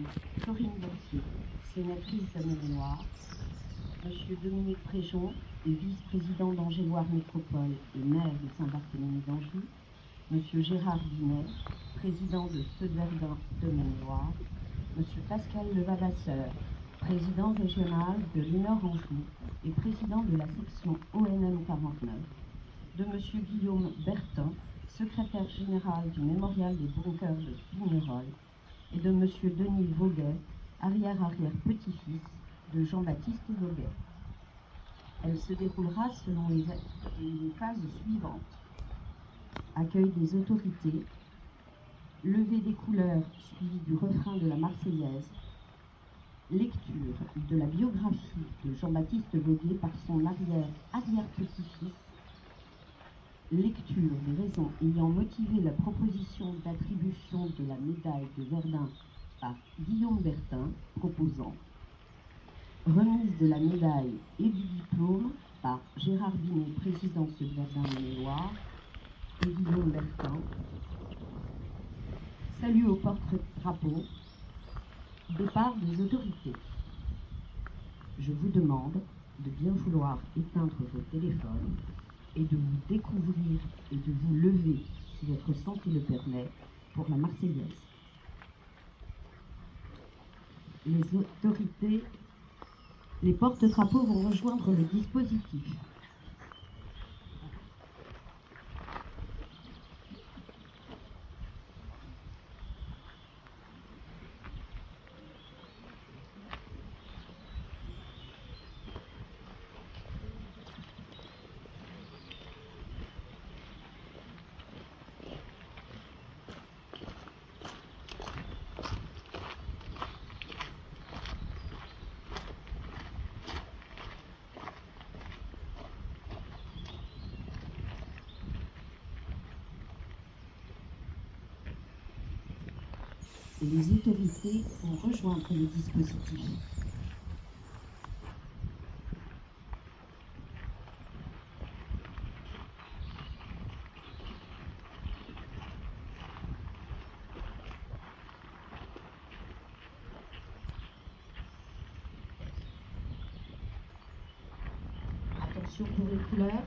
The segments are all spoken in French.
Madame Corinne Boursier, sénatrice de Maine-et-Loire, Monsieur Dominique Préjon, vice-président d'Angéloire Métropole et maire de Saint-Barthélemy d'Anjou, Monsieur Gérard Binet, président de Ceux de Verdun de Maine-et-Loire, Monsieur Pascal Levavasseur, président régional de l'Hénor-Anjou et président de la section ONM 49, de Monsieur Guillaume Bertin, secrétaire général du Mémorial des Bons-Cœurs de Vignerolles, et de Monsieur Denis Voguet, arrière-arrière-petit-fils de Jean-Baptiste Voguet. Elle se déroulera selon les phases suivantes. Accueil des autorités, levée des couleurs suivie du refrain de la Marseillaise, lecture de la biographie de Jean-Baptiste Voguet par son arrière-arrière-petit-fils, lecture des raisons ayant motivé la proposition d'attribution de la médaille de Verdun par Guillaume Bertin, proposant, remise de la médaille et du diplôme par Gérard Binet, président de Verdun Maine-et-Loire, et Guillaume Bertin, salut au porte-drapeau, départ des autorités. Je vous demande de bien vouloir éteindre vos téléphones et de vous découvrir et de vous lever, si votre santé le permet, pour la Marseillaise. Les autorités, les porte-drapeaux vont rejoindre le dispositif. Et les autorités vont rejoindre le dispositif. Attention pour les couleurs.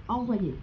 Envoyez.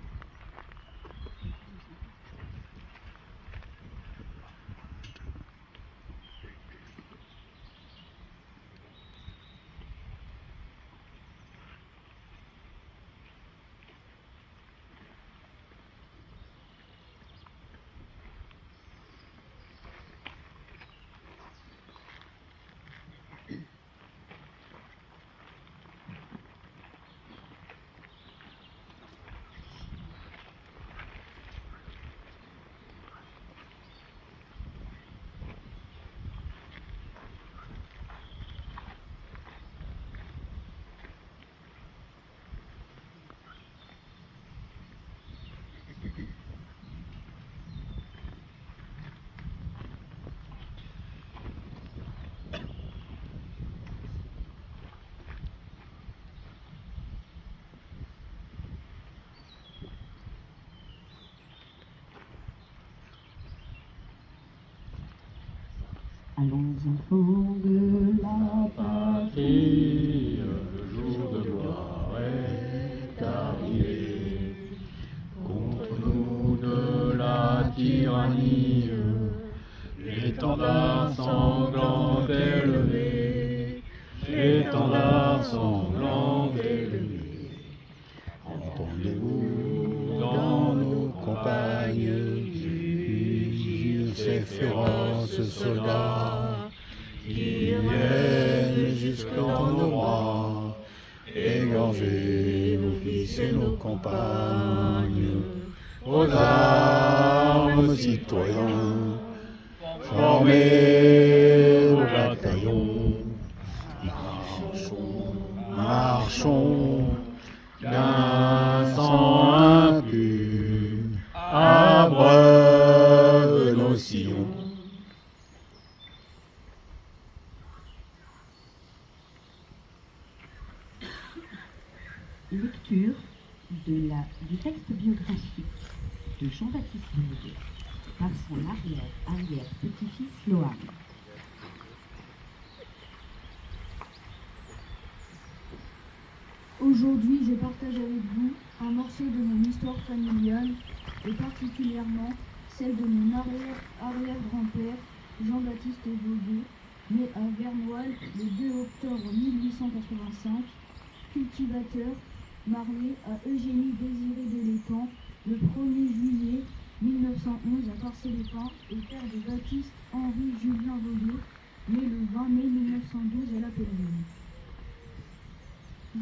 Allons enfants de la patrie, le jour de gloire est arrivé. Contre nous de la tyrannie, l'étendard sanglant est levé, l'étendard sanglant est levé. Entendez-vous dans nos campagnes ces féroces soldats qui viennent jusqu'en nos bras, égorger nos fils et nos compagnes, aux armes citoyens, formés au bataillon. Marchons, marchons, d'un sang impur, abreuve nos sillons. Lecture du texte biographique de Jean-Baptiste Voguet. par son arrière-petit-fils Lohan. Aujourd'hui, je partage avec vous un morceau de mon histoire familiale et particulièrement celle de mon arrière-grand-père Jean-Baptiste Voguet, né à Vernoil le 2 octobre 1885, cultivateur, marié à Eugénie Désirée de l'Étang le 1er juillet 1911 à Corcey-les-Pins et père de Baptiste Henri Julien Voguet, né le 20 mai 1912 à la Pellerine.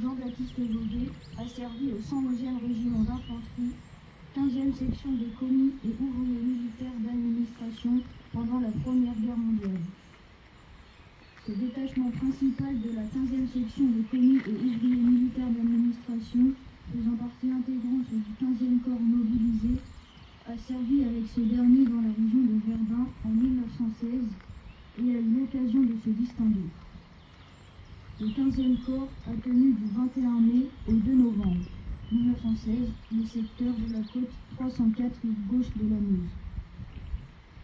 Jean-Baptiste Voguet a servi au 111e régiment d'infanterie, 15e section de commis et ouvriers militaires d'administration pendant la Première Guerre mondiale. Ce détachement principal de la 15e section de commis et ouvriers militaires d'administration, faisant partie intégrante du 15e corps mobilisé, a servi avec ce dernier dans la région de Verdun en 1916 et a eu l'occasion de se distinguer. Le 15e corps a tenu du 21 mai au 2 novembre 1916 le secteur de la côte 304 rive gauche de la Meuse.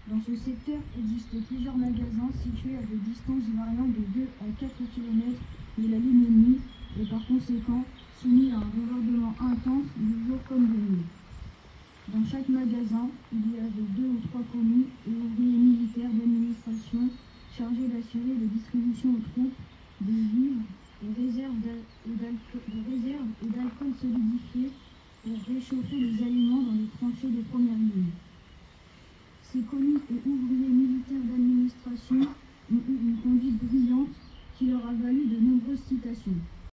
Dans ce secteur existent plusieurs magasins situés à des distances variant de 2 à 4 km de la ligne ennemie et par conséquent soumis à un bombardement intense du jour comme de nuit. Dans chaque magasin, il y avait 2 ou 3 commis et ouvriers militaires d'administration chargés d'assurer la distribution aux troupes des vivres, des réserves et d'alcool solidifié pour réchauffer les aliments dans les tranchées des premières lignes. Ces commis et ouvriers militaires d'administration ont eu une conduite brillante qui leur a valu de nombreuses citations.